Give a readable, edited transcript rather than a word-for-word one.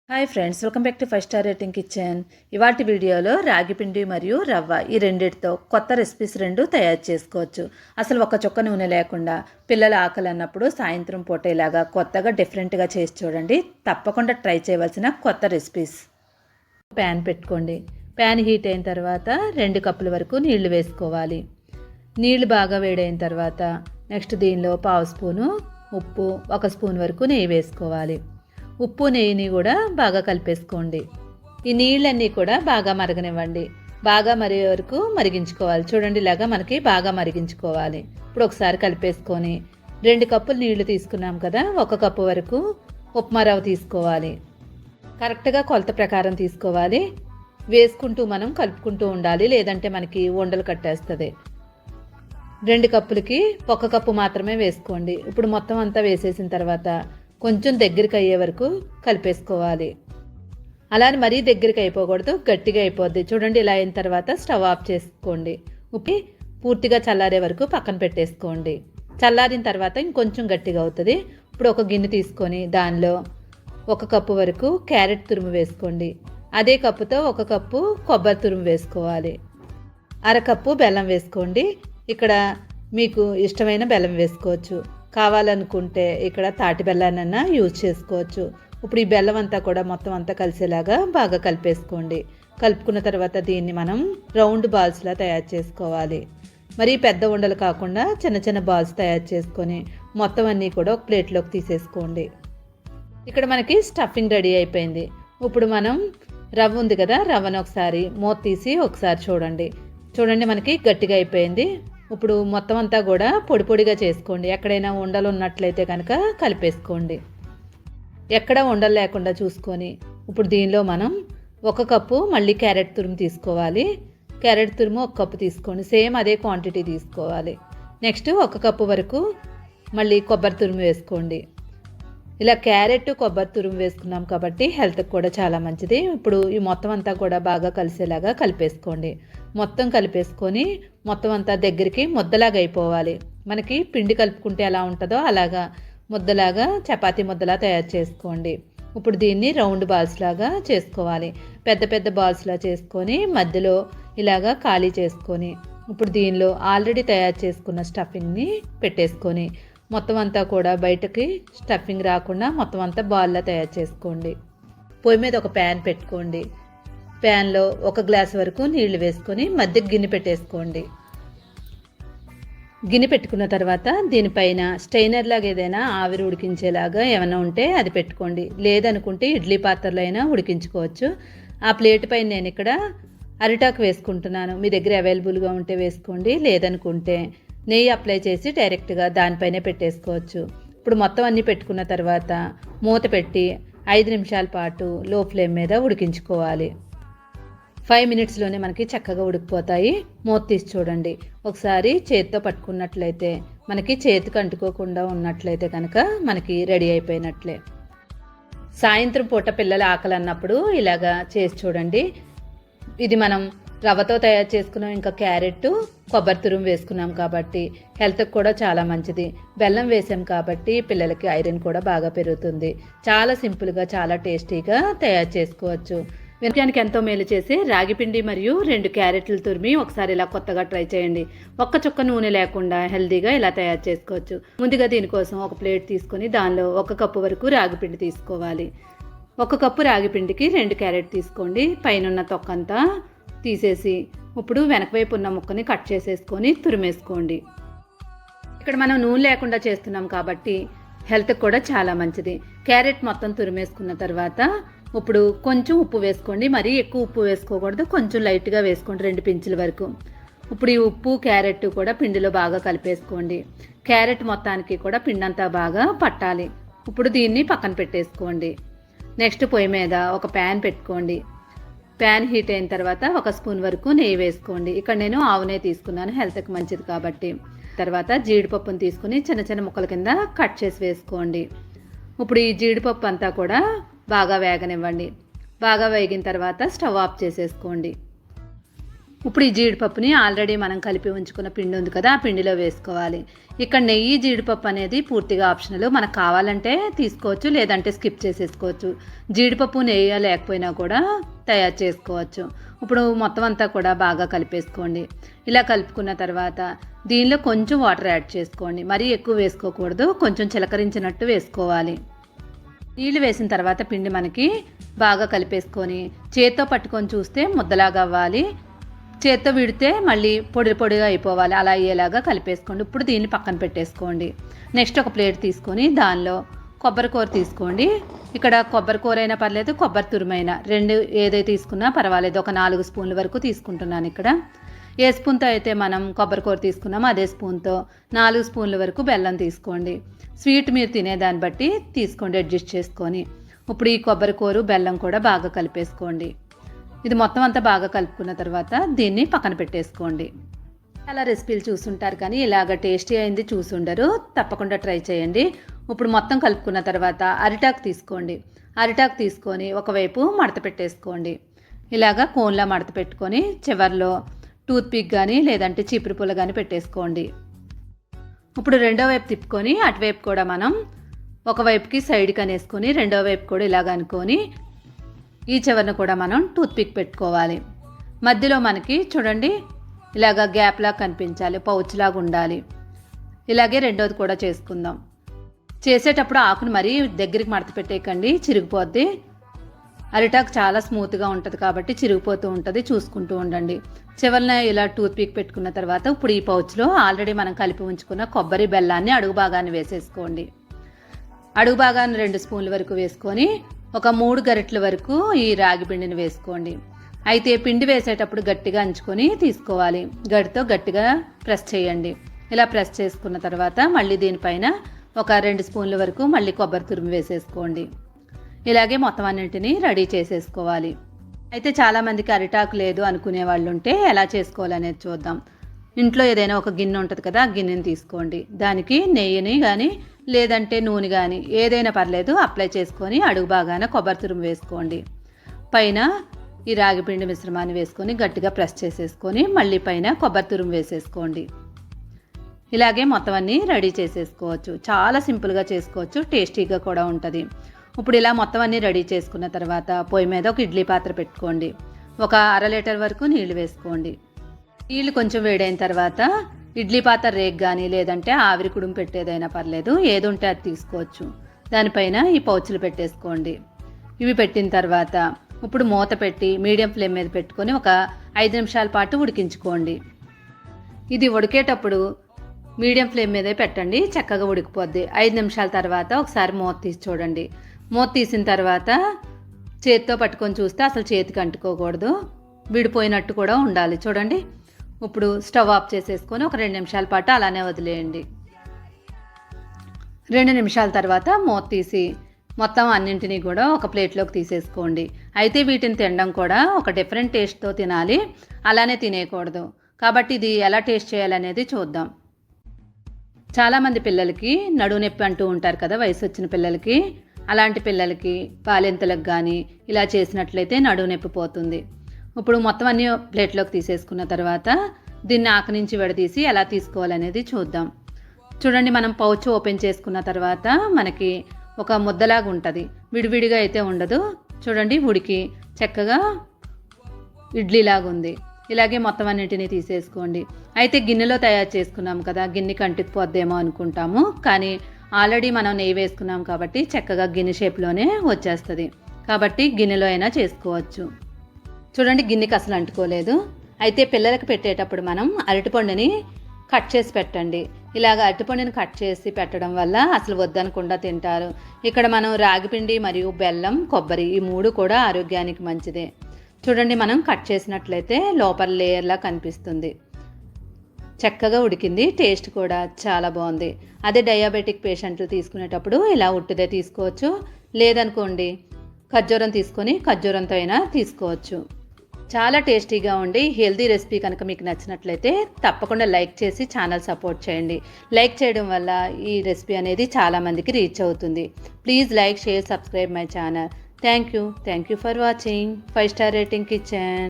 Hi friends, welcome back to 5 star rating kitchen. ఇవాటి వీడియోలో రాగి పిండి మరియు రవ్వ ఈ రెండిటితో కొత్త రెసిపీస్ రెండు తయారు చేసుకోవచ్చు. అసలు ఒక చుక్క నూనె లేకుండా పిల్లల ఆకలి అన్నప్పుడు సాయంత్రం పూట ఇలాగా కొత్తగా డిఫరెంట్గా చేసి చూడండి. తప్పకుండా ట్రై చేయవలసిన కొత్త రెసిపీస్. ప్యాన్ పెట్టుకోండి. ప్యాన్ హీట్ అయిన తర్వాత 2 కప్పుల వరకు నీళ్లు వేసుకోవాలి. నీళ్లు బాగా వేడైన తర్వాత నెక్స్ట్ దీనిలో 1/2 స్పూను ఉప్పు, 1 స్పూన్ వరకు నెయ్యి వేసుకోవాలి. ఉప్పు నెయ్యిని కూడా బాగా కలిపేసుకోండి. ఈ నీళ్ళన్నీ కూడా బాగా మరగనివ్వండి. బాగా మరిగే వరకు మరిగించుకోవాలి. చూడండి, ఇలాగా మనకి బాగా మరిగించుకోవాలి. ఇప్పుడు ఒకసారి కలిపేసుకొని 2 కప్పులు నీళ్లు తీసుకున్నాం కదా, 1 కప్పు వరకు ఉప్మా రవ్వ తీసుకోవాలి. కరెక్ట్గా కొలత ప్రకారం తీసుకోవాలి. వేసుకుంటూ మనం కలుపుకుంటూ ఉండాలి, లేదంటే మనకి ఉండలు కట్టేస్తుంది. 2 కప్పులకి 1 కప్పు మాత్రమే వేసుకోండి. ఇప్పుడు మొత్తం అంతా వేసేసిన తర్వాత కొంచెం దగ్గరికి అయ్యే వరకు కలిపేసుకోవాలి. అలానే మరీ దగ్గరికి అయిపోకూడదు, గట్టిగా అయిపోద్ది. చూడండి, ఇలా అయిన తర్వాత స్టవ్ ఆఫ్ చేసుకోండి. ఉప్పి పూర్తిగా చల్లారే వరకు పక్కన పెట్టేసుకోండి. చల్లారిన తర్వాత ఇంకొంచెం గట్టిగా అవుతుంది. ఇప్పుడు ఒక గిన్నె తీసుకొని దానిలో 1 కప్పు వరకు క్యారెట్ తురుము వేసుకోండి. అదే కప్పుతో 1 కప్పు కొబ్బరి తురుము వేసుకోవాలి. 1/2 కప్పు బెల్లం వేసుకోండి. ఇక్కడ మీకు ఇష్టమైన బెల్లం వేసుకోవచ్చు. కావాలనుకుంటే ఇక్కడ తాటి బెల్లాన్నైనా యూజ్ చేసుకోవచ్చు. ఇప్పుడు ఈ బెల్లం అంతా కూడా మొత్తం అంతా కలిసేలాగా బాగా కలిపేసుకోండి. కలుపుకున్న తర్వాత దీన్ని మనం రౌండ్ బాల్స్లా తయారు చేసుకోవాలి. మరి పెద్ద ఉండలు కాకుండా చిన్న చిన్న బాల్స్ తయారు చేసుకొని మొత్తం అన్నీ కూడా ఒక ప్లేట్లోకి తీసేసుకోండి. ఇక్కడ మనకి స్టఫింగ్ రెడీ అయిపోయింది. ఇప్పుడు మనం రవ్వ ఉంది కదా, రవ్వను ఒకసారి మూత తీసి ఒకసారి చూడండి మనకి గట్టిగా అయిపోయింది. ఇప్పుడు మొత్తం అంతా కూడా పొడి పొడిగా చేసుకోండి. ఎక్కడైనా ఉండలు ఉన్నట్లయితే కనుక కలిపేసుకోండి. ఎక్కడ ఉండలు లేకుండా చూసుకొని ఇప్పుడు దీనిలో మనం 1 కప్పు మళ్ళీ క్యారెట్ తురుము తీసుకోవాలి. క్యారెట్ తురుము 1 కప్పు తీసుకోండి. సేమ్ అదే క్వాంటిటీ తీసుకోవాలి. నెక్స్ట్ 1 కప్పు వరకు మళ్ళీ కొబ్బరి తురుము వేసుకోండి. ఇలా క్యారెట్ కొబ్బరి తురుము వేసుకున్నాం కాబట్టి హెల్త్కి కూడా చాలా మంచిది. ఇప్పుడు ఈ మొత్తం అంతా కూడా బాగా కలిసేలాగా కలిపేసుకోండి. మొత్తం కలిపేసుకొని మొత్తం అంతా దగ్గరికి ముద్దలాగా అయిపోవాలి. మనకి పిండి కలుపుకుంటే ఎలా ఉంటుందో అలాగా ముద్దలాగా, చపాతీ ముద్దలా తయారు చేసుకోండి. ఇప్పుడు దీన్ని రౌండ్ బాల్స్ లాగా చేసుకోవాలి. పెద్ద పెద్ద బాల్స్లా చేసుకొని మధ్యలో ఇలాగా ఖాళీ చేసుకొని ఇప్పుడు దీనిలో ఆల్రెడీ తయారు చేసుకున్న స్టఫింగ్ని పెట్టేసుకొని మొత్తం అంతా కూడా బయటకి స్టఫింగ్ రాకుండా మొత్తం అంతా బాల్లా తయారు చేసుకోండి. పొయ్యి మీద ఒక ప్యాన్ పెట్టుకోండి. ప్యాన్లో 1 గ్లాస్ వరకు నీళ్లు వేసుకొని మధ్యకి గిన్నె పెట్టేసుకోండి. గిన్నె పెట్టుకున్న తర్వాత దీనిపైన స్టెయినర్ లాగా ఏదైనా ఆవిరి ఉడికించేలాగా ఏమైనా ఉంటే అది పెట్టుకోండి. లేదనుకుంటే ఇడ్లీ పాత్రలో అయినా ఉడికించుకోవచ్చు. ఆ ప్లేట్ పైన నేను ఇక్కడ అరిటాకు వేసుకుంటున్నాను. మీ దగ్గర అవైలబుల్గా ఉంటే వేసుకోండి, లేదనుకుంటే నెయ్యి అప్లై చేసి డైరెక్ట్గా దానిపైనే పెట్టేసుకోవచ్చు. ఇప్పుడు మొత్తం అన్నీ పెట్టుకున్న తర్వాత మూత పెట్టి 5 నిమిషాల పాటు లో ఫ్లేమ్ మీద ఉడికించుకోవాలి. 5 మినిట్స్లోనే మనకి చక్కగా ఉడికిపోతాయి. మూత తీసి చూడండి. ఒకసారి చేతితో పట్టుకున్నట్లయితే మనకి చేతికి అంటుకోకుండా ఉన్నట్లయితే కనుక మనకి రెడీ అయిపోయినట్లే. సాయంత్రం పూట పిల్లల ఆకలి అన్నప్పుడు ఇలాగా చేసి చూడండి. ఇది మనం రవ్వతో తయారు చేసుకున్నాం, ఇంకా క్యారెట్ కొబ్బరి తురుము వేసుకున్నాం కాబట్టి హెల్త్కి కూడా చాలా మంచిది. బెల్లం వేసాం కాబట్టి పిల్లలకి ఐరన్ కూడా బాగా పెరుగుతుంది. చాలా సింపుల్గా, చాలా టేస్టీగా తయారు చేసుకోవచ్చు. వినయానికి ఎంతో మేలు చేసి రాగి పిండి మరియు 2 క్యారెట్లు తురిమి ఒకసారి ఇలా కొత్తగా ట్రై చేయండి. 1 చుక్క నూనె లేకుండా హెల్తీగా ఇలా తయారు చేసుకోవచ్చు. ముందుగా దీనికోసం ఒక ప్లేట్ తీసుకొని దానిలో 1 కప్పు వరకు రాగి పిండి తీసుకోవాలి. 1 కప్పు రాగి పిండికి 2 క్యారెట్ తీసుకోండి. పైన తొక్కంతా తీసేసి ఇప్పుడు వెనక వైపు ఉన్న ముక్కని కట్ చేసేసుకొని తురిమేసుకోండి. ఇక్కడ మనం నూనె లేకుండా చేస్తున్నాం కాబట్టి హెల్త్కి కూడా చాలా మంచిది. క్యారెట్ మొత్తం తురిమేసుకున్న తర్వాత ఇప్పుడు కొంచెం ఉప్పు వేసుకోండి. మరీ ఎక్కువ ఉప్పు వేసుకోకూడదు, కొంచెం లైట్గా వేసుకోండి, 2 పించుల వరకు. ఇప్పుడు ఈ ఉప్పు క్యారెట్ కూడా పిండిలో బాగా కలిపేసుకోండి. క్యారెట్ మొత్తానికి కూడా పిండి అంతా బాగా పట్టాలి. ఇప్పుడు దీన్ని పక్కన పెట్టేసుకోండి. నెక్స్ట్ పొయ్యి మీద ఒక ప్యాన్ పెట్టుకోండి. ప్యాన్ హీట్ అయిన తర్వాత 1 స్పూన్ వరకు నెయ్యి వేసుకోండి. ఇక్కడ నేను ఆవు నెయ్యి తీసుకున్నాను, హెల్త్కి మంచిది కాబట్టి. తర్వాత జీడిపప్పును తీసుకుని చిన్న చిన్న ముక్కల కింద కట్ చేసి వేసుకోండి. ఇప్పుడు ఈ జీడిపప్పు అంతా కూడా బాగా వేగనివ్వండి. బాగా వేగిన తర్వాత స్టవ్ ఆఫ్ చేసేసుకోండి. ఇప్పుడు ఈ జీడిపప్పుని ఆల్రెడీ మనం కలిపి ఉంచుకున్న పిండి ఉంది కదా, ఆ పిండిలో వేసుకోవాలి. ఇక్కడ నెయ్యి జీడిపప్పు అనేది పూర్తిగా ఆప్షనల్. మనకు కావాలంటే తీసుకోవచ్చు, లేదంటే స్కిప్ చేసేసుకోవచ్చు. జీడిపప్పు నెయ్యి లేకపోయినా కూడా తయారు చేసుకోవచ్చు. ఇప్పుడు మొత్తం అంతా కూడా బాగా కలిపేసుకోండి. ఇలా కలుపుకున్న తర్వాత దీనిలో కొంచెం వాటర్ యాడ్ చేసుకోండి. మరీ ఎక్కువ వేసుకోకూడదు, కొంచెం చిలకరించినట్టు వేసుకోవాలి. నీళ్ళు వేసిన తర్వాత పిండి మనకి బాగా కలిపేసుకొని చేత్తో పట్టుకొని చూస్తే ముద్దలాగా అవ్వాలి. చేత్తో విడితే మళ్ళీ పొడి పొడిగా అయిపోవాలి. అలా అయ్యేలాగా కలిపేసుకోండి. ఇప్పుడు దీన్ని పక్కన పెట్టేసుకోండి. నెక్స్ట్ ఒక ప్లేట్ తీసుకొని దానిలో కొబ్బరి కూర తీసుకోండి. ఇక్కడ కొబ్బరి కూర అయినా పర్లేదు, కొబ్బరి తురుమైనా, రెండు ఏదైతే తీసుకున్నా పర్వాలేదు. ఒక 4 స్పూన్ల వరకు తీసుకుంటున్నాను. ఇక్కడ ఏ స్పూన్తో అయితే మనం కొబ్బరి కూర తీసుకున్నామో అదే స్పూన్తో 4 స్పూన్ల వరకు బెల్లం తీసుకోండి. స్వీట్ మీరు తినేదాన్ని బట్టి తీసుకోండి, అడ్జస్ట్ చేసుకొని. ఇప్పుడు ఈ కొబ్బరి కూర బెల్లం కూడా బాగా కలిపేసుకోండి. ఇది మొత్తం అంతా బాగా కలుపుకున్న తర్వాత దీన్ని పక్కన పెట్టేసుకోండి. చాలా రెసిపీలు చూసుంటారు కానీ ఇలాగ టేస్టీ అయింది చూసుండరు. తప్పకుండా ట్రై చేయండి. ఇప్పుడు మొత్తం కలుపుకున్న తర్వాత అరిటాకు తీసుకోండి. అరిటాకు తీసుకొని ఒకవైపు మడత పెట్టేసుకోండి. ఇలాగ కోన్లా మడత పెట్టుకొని చివర్లో టూత్పిక్ కానీ లేదంటే చీపురు పుల్ల కానీ పెట్టేసుకోండి. ఇప్పుడు రెండో వైపు తిప్పుకొని అటువైపు కూడా మనం ఒకవైపుకి సైడ్కి అనేసుకొని రెండో వైపు కూడా ఇలాగ అనుకొని ఈ చివరను కూడా మనం టూత్పిక్ పెట్టుకోవాలి. మధ్యలో మనకి చూడండి ఇలాగ గ్యాప్లా కనిపించాలి, పౌచ్లాగా ఉండాలి. ఇలాగే రెండోది కూడా చేసుకుందాం. చేసేటప్పుడు ఆకును మరీ దగ్గరికి మడత పెట్టేయకండి, చిరిగిపోద్ది. అరిటాకు చాలా స్మూత్గా ఉంటుంది కాబట్టి చిరిగిపోతూ ఉంటుంది, చూసుకుంటూ ఉండండి. చివరిన ఇలా టూత్పిక్ పెట్టుకున్న తర్వాత ఇప్పుడు ఈ పౌచ్లో ఆల్రెడీ మనం కలిపి ఉంచుకున్న కొబ్బరి బెల్లాన్ని అడుగు భాగాన్ని వేసేసుకోండి. అడుగు భాగాన్ని 2 స్పూన్ల వరకు వేసుకొని ఒక 3 గరిటెల వరకు ఈ రాగి పిండిని వేసుకోండి. అయితే పిండి వేసేటప్పుడు గట్టిగా అంచుకొని తీసుకోవాలి. గడితో గట్టిగా ప్రెస్ చేయండి. ఇలా ప్రెస్ చేసుకున్న తర్వాత మళ్ళీ దీనిపైన ఒక 2 స్పూన్ల వరకు మళ్ళీ కొబ్బరి తురుము వేసేసుకోండి. ఇలాగే మొత్తం అన్నింటినీ రెడీ చేసేసుకోవాలి. అయితే చాలామందికి అరిటాకు లేదు అనుకునే వాళ్ళు ఉంటే ఎలా చేసుకోవాలనేది చూద్దాం. ఇంట్లో ఏదైనా ఒక గిన్నె ఉంటుంది కదా, ఆ గిన్నెని తీసుకోండి. దానికి నెయ్యిని కానీ లేదంటే నూనె కానీ ఏదైనా పర్లేదు అప్లై చేసుకొని అడుగు బాగాన కొబ్బరి తురుము వేసుకోండి. పైన ఈ రాగిపిండి మిశ్రమాన్ని వేసుకొని గట్టిగా ప్రెస్ చేసేసుకొని మళ్ళీ పైన కొబ్బరి తురుము వేసేసుకోండి. ఇలాగే మొత్తం అన్నీ రెడీ చేసేసుకోవచ్చు. చాలా సింపుల్గా చేసుకోవచ్చు, టేస్టీగా కూడా ఉంటుంది. ఇప్పుడు ఇలా మొత్తం అన్నీ రెడీ చేసుకున్న తర్వాత పొయ్యి మీద ఒక ఇడ్లీ పాత్ర పెట్టుకోండి. ఒక 1/2 లీటర్ వరకు నీళ్లు వేసుకోండి. నీళ్ళు కొంచెం వేడైన తర్వాత ఇడ్లీ పాత్ర రేక్ కానీ లేదంటే ఆవిరి కుడుం పెట్టేదైనా పర్లేదు, ఏది ఉంటే అది తీసుకోవచ్చు. దానిపైన ఈ పౌచులు పెట్టేసుకోండి. ఇవి పెట్టిన తర్వాత ఇప్పుడు మూత పెట్టి మీడియం ఫ్లేమ్ మీద పెట్టుకొని ఒక 5 నిమిషాల పాటు ఉడికించుకోండి. ఇది ఉడికేటప్పుడు మీడియం ఫ్లేమ్ మీదే పెట్టండి, చక్కగా ఉడికిపోద్ది. 5 నిమిషాల తర్వాత ఒకసారి మూత తీసి చూడండి. మూత తీసిన తర్వాత చేతితో పట్టుకొని చూస్తే అసలు చేతికి అంటుకోకూడదు, విడిపోయినట్టు కూడా ఉండాలి. చూడండి ఇప్పుడు స్టవ్ ఆఫ్ చేసేసుకొని ఒక 2 నిమిషాల పాటు అలానే వదిలేయండి. 2 నిమిషాల తర్వాత మూత తీసి మొత్తం అన్నింటినీ కూడా ఒక ప్లేట్లోకి తీసేసుకోండి. అయితే వీటిని తినడం కూడా ఒక డిఫరెంట్ టేస్ట్తో తినాలి, అలానే తినేయకూడదు. కాబట్టి ఇది ఎలా టేస్ట్ చేయాలనేది చూద్దాం. చాలామంది పిల్లలకి నడుము నొప్పి అంటూ ఉంటారు కదా, వయసు వచ్చిన పిల్లలకి. అలాంటి పిల్లలకి బాలింతలకు కానీ ఇలా చేసినట్లయితే నడుము నొప్పి పోతుంది. ఇప్పుడు మొత్తం అన్నీ ప్లేట్లోకి తీసేసుకున్న తర్వాత దీన్ని ఆకు నుంచి విడదీసి ఎలా తీసుకోవాలనేది చూద్దాం. చూడండి మనం పౌచ్ ఓపెన్ చేసుకున్న తర్వాత మనకి ఒక ముద్దలాగా ఉంటుంది, విడివిడిగా అయితే ఉండదు. చూడండి ఉడికి చక్కగా ఇడ్లీలాగా ఉంది. ఇలాగే మొత్తం అన్నింటినీ తీసేసుకోండి. అయితే గిన్నెలో తయారు చేసుకున్నాం కదా, గిన్నె కంటుకుపోద్దేమో అనుకుంటాము, కానీ ఆల్రెడీ మనం నెయ్యి వేసుకున్నాం కాబట్టి చక్కగా గిన్నె షేప్లోనే వచ్చేస్తుంది. కాబట్టి గిన్నెలో అయినా చేసుకోవచ్చు. చూడండి గిన్నెకి అసలు అంటుకోలేదు. అయితే పిల్లలకు పెట్టేటప్పుడు మనం అరటిపండుని కట్ చేసి పెట్టండి. ఇలాగ అరటిపండుని కట్ చేసి పెట్టడం వల్ల అసలు వద్దనకుండా తింటారు. ఇక్కడ మనం రాగిపిండి మరియు బెల్లం, కొబ్బరి ఈ 3 కూడా ఆరోగ్యానికి మంచిదే. చూడండి మనం కట్ చేసినట్లయితే లోపల లేయర్లా కనిపిస్తుంది. చక్కగా ఉడికింది, టేస్ట్ కూడా చాలా బాగుంది. అదే డయాబెటిక్ పేషెంట్లు తీసుకునేటప్పుడు ఇలా ఉట్టిదే తీసుకోవచ్చు, లేదనుకోండి ఖర్జూరం తీసుకొని ఖర్జూరంతో అయినా తీసుకోవచ్చు. చాలా టేస్టీగా ఉండి హెల్తీ రెసిపీ కనుక మీకు నచ్చినట్లయితే తప్పకుండా లైక్ చేసి ఛానల్ సపోర్ట్ చేయండి. లైక్ చేయడం వల్ల ఈ రెసిపీ అనేది చాలామందికి రీచ్ అవుతుంది. Please like, share, subscribe my channel. Thank you for watching. 5 star rating kitchen.